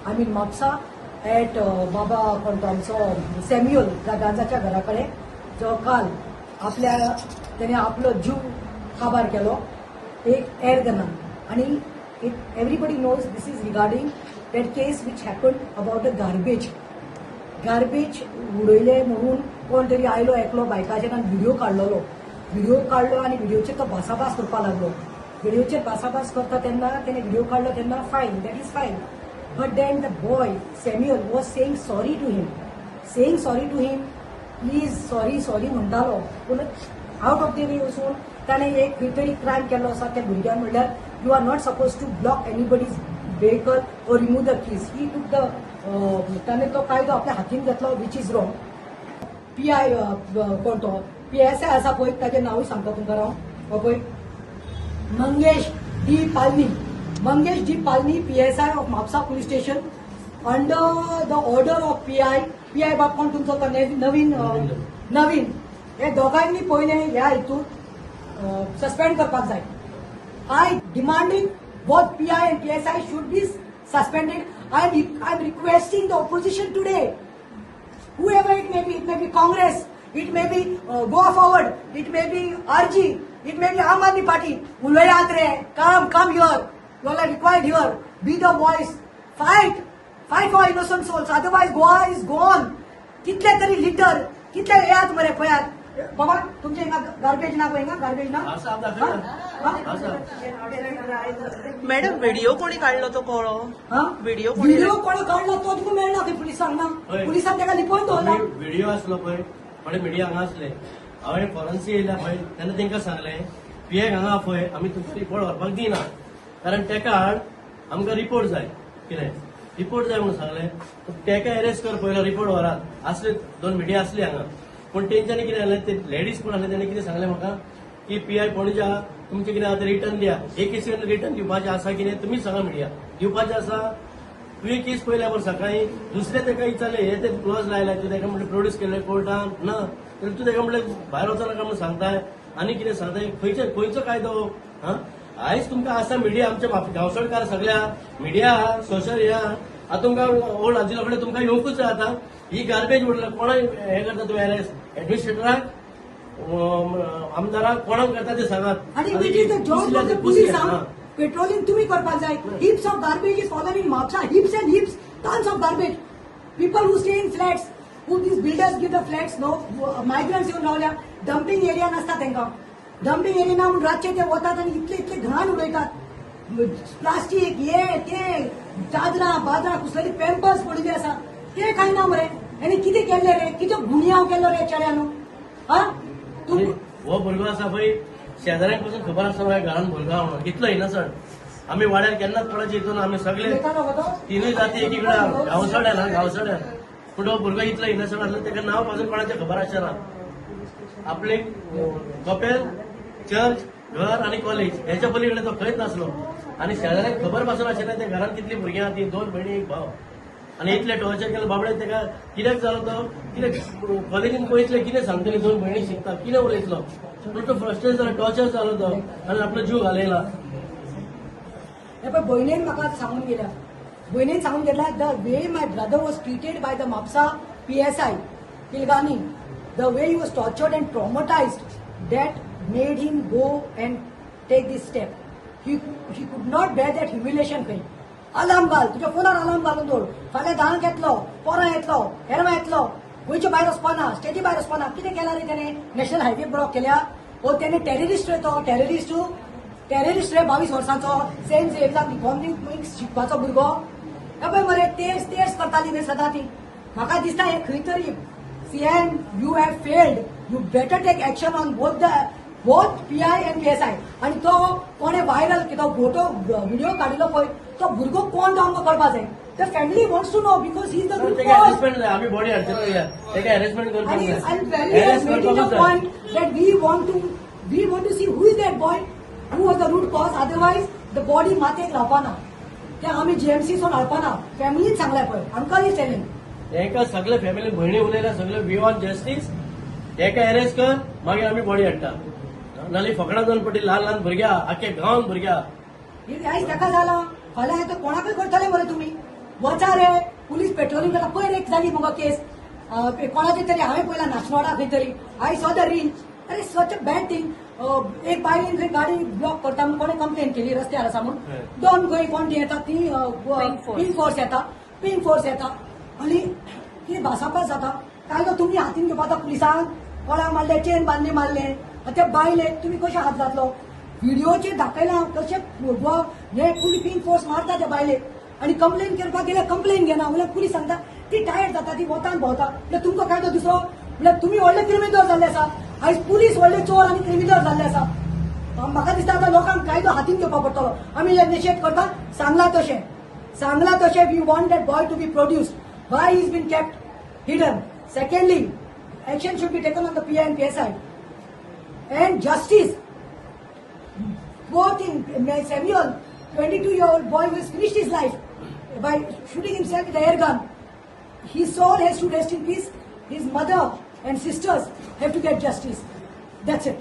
I mean Mapusa at बाबा कोणतो आमचो सॅम्युअल गांजाच्या घरा कडेन जो काल त्याने आपलो जीव काबार केलो एक एअर गनान आणि everybody knows this is regarding that case which happened about a garbage उडयले म्हणून कोण तरी आयलो एकलो बायकाचेर आनी व्हिडिओ काडलो आणि व्हिडिओचेर तो भासाभास करपाक लागलो. व्हिडिओचेर भासाभास करता तेन्ना त्याने व्हिडिओ काडलो तेन्ना fine, that is fine. But then the boy Samuel was saying sorry to him please sorry म्हणटालो. पूण आउट ऑफ द वे वचून ताणें एक खंय तरी क्रायम केल्लो आसा त्या भुरग्यान म्हणल्यार you are not suppose to block anybody's vehicle or remove the keys. He took the ताणें तो कायदो आपल्या हातीन घेतलो विच इज रॉंग. PI कोण तो PSI आसा पळय ताचें नांवूय सांगता तुमकां हांव पळय Mangesh D Palani PSI of Mapusa police station under the order of PI बाब कोण तुमचो तो नवीन हे दोगांनी पयले ह्या हितून सस्पेंड करपाक जाय. I demanding both PI and PSI should be suspended. I'm requesting the opposition today, whoever it may be Congress, it may be Goa Forward, it may be RG, it may be Aam Aadmi Party. Ulvayat re, come here. You all are required here. Be the voice. Fight for innocent souls. Otherwise, Goa is gone. कितले तरी litre, कितले येयात मरे पळयात. बाबा तुमचे हिंगा garbage ना गोयंगा गार्बेज ना. मॅडम व्हिडिओ कोणी काढलो तो कळो? व्हिडिओ कोणी काढला तो तुका मेळना खंय पुलिसांक ना. पुलिसांक ताका लिपोवन दवरला. व्हिडिओ आसलो पळय थोडे मिडिया हांगा आसले हांवें फॉरन्सी येयल्या पळय तेन्ना तांकां सांगलें PI हांगा पळय आमी तुमचो रिपोर्ट व्हरपाक दिना कारण तेका आमकां रिपोर्ट जाय. कितें रिपोर्ट जाय म्हणून सांगलें तेका अरेस्ट कर पयलो रिपोर्ट व्हरात. आसले 2 मिडिया आसली हांगा पूण तेंच्यांनी कितें जालें ते लेडीज कोण आसले तेणी कितें सांगलें म्हाका की PI पणजा तुमचें कितें आसा तें रिटर्न दिया. एक केसीन रिटर्न दिवपाचें आसा कितें तुमी सांगा मिडिया दिवपाचें आसा. तुवें केस पयल्या बरं सकाळी दुसरे ताका विचारले हे ते क्लोज लायला तूं ताका म्हणलें प्रोड्यूस केले कोर्टान ना तर तूं ताका म्हणलें भायर वचो नाका म्हणून सांगताय आनी कितें सांगताय खंयचो कायदो. आयज तुमकां आसा मिडिया आमच्या गांवसडकार सगळ्या मिडिया सोशल आतां तुमकां ओल्ड आजिलो कडेन तुमकां येवंकूच जाय. आतां ही गार्बेज उडला कोणाक हे करता तुवें अरेस्ट एडमिनिस्ट्रेटराक आमदाराक कोणाक करता ते सांगात. पेट्रोलिंग तुम्ही करपाक जाय. Heaps of garbage is following in Mapusa. Heaps and heaps tons of garbage. People who stay in flats who these builders give the flats no migrants येवन रावल्या. डम्पिंग एरिया नासता तांकां. डम्पिंग एरिया ना म्हणून रातचे ते वतात आनी इतले घाण उडयतात. प्लास्टीक हे ते चादरां बादरां कुसलेली पॅम्पर्स पडिल्ली आसा ते खायना मरे. आनी कितें केल्लें रे कितें गुन्यांव केल्लो रे चेड्यान. हो भुरगो आसा पळय शेजाऱ्यांक पासून खबर आसता माझ्या घरान भुरगो म्हणून कितलो इनसंट. आमी वाड्यार केन्नाच कोणाचे हितून आमी सगळे 3 जाती एकीकडे गांवसड्यान पूण हो भुरगो इतलो इनसंट आसलो ताका नांव पासून कोणाचें खबर आसना. आपले कपेल चर्च घर आनी कॉलेज हेच्या पलीकडे तो खंयच नासलो आनी शेजाऱ्यांक खबर पासून आशिल्लें त्या घरान कितली भुरगीं आहा ती 2 भयणी 1 भाव आनी इतले टॉर्चर केले बाबडे ताका कित्याक जालो तो कितें कॉलेजीन पळयतले कितें सांगतले 2 भयणी शिकता कितें उलयतलो पूण तो फ्रस्ट्रेट जालो टॉर्चर जालो तो आनी आपलो जीव घालयला. भयणीन म्हाका सांगून गेल्या भयणीन सांगून गेल्या the way my brother was treated by the Mapusa PSI किलगानी the way he was tortured and traumatised that made him go and take this step. He could not bare that ह्युमिलेशन खंय. अलार्म घाल तुज्या फोनार अलार्म घालून दवर. फाल्यां धांक येतलो पोरां येतलो हेरवा येतलो गोंयच्या भायर वचपाना स्टेटी भायर वचपाना. कितें केलां रे त्याने नॅशनल हायवे ब्लॉक केल्या. हो त्याने टेररिस्ट रे तो टेररिस्ट रे 22 वर्सांचो सेंट झेवियर्स इकॉनॉमिक शिकपाचो भुरगो. हे पळय मरे तेच करताली रे सदां ती. म्हाका दिसता हे खंय तरी CM you have failed. You better take action on both PI and PSI. आणि तो कोणे व्हायरल तो फोटो व्हिडिओ काडिल्लो पळय तो भुरगो कोण तो आमकां कळपाक जाय. The family wants to know because he is the root cause. Harassment जाय आमी बॉडी हाडटलो ताका हॅरेसमेंट करपाक जाय. And very making the point that we want to see who is that boy who was the root cause. Otherwise the body मातेक लावपाना ते आमी GMC सोन हाडपाना. फॅमिलीच सांगल्या पळय आमकां इज टेलिंग तांकां सगळे फॅमिली भयणी उलयल्या सगळे वी वॉन्ट जस्टीस. ताका अरेस्ट कर मागीर आमी बॉडी हाडटा. नाल्यार फकडां जावन पडटी ल्हान भुरग्या आख्या गांवांत भुरग्या. आयज ताका जाला फाल्यां येता कोणाकय करतले मरे तुमी. वचा रे पुलीस पेट्रोलिंग करता पयर एक जाली मगो केस कोणाचे तरी हांवें पयला नाचनोडा खंय तरी आय सॉ द रील अरे सच अ बॅड थिंग एक बायलेन खंय गाडी ब्लॉक करता म्हणून कोणें कंप्लेन केली रस्त्यार आसा म्हणून दोन खंय कोण ती येता ती पिंक फोर्स येता आनी कितें भासाभास जाता काय तो तुमी हातीन घेवपाक पुलिसांक कोणाक मारले चेन बांदले मारले ते बायले तुमी कशे हात घातलो व्हिडिओचेर दाखयला कशे हे पुलीस पिंक फोर्स मारता ते बायले आनी कंप्लेन करपाक गेल्यार कंप्लेन घेना म्हळ्यार पुलीस सांगता ती टायर्ड जाता ती वतान भोंवता म्हळ्यार तुमकां काय तो दुसरो म्हळ्यार तुमी व्हडले क्रिमिनल जाल्ले आसा आयज पुलीस व्हडले चोर आनी क्रिमिनल जाल्ले आसा म्हाका दिसता आतां लोकांक कायदो हातीन घेवपाक पडटलो आमी जे निशेध करता सांगला तशें we want that boy to be produced why is been kept hidden secondly action should be taken on the PI and PSI and justice both in Samuel 22-year-old boy who has finished his life by shooting himself with a air gun. His soul has to rest in peace. His mother and sisters have to get justice. That's it.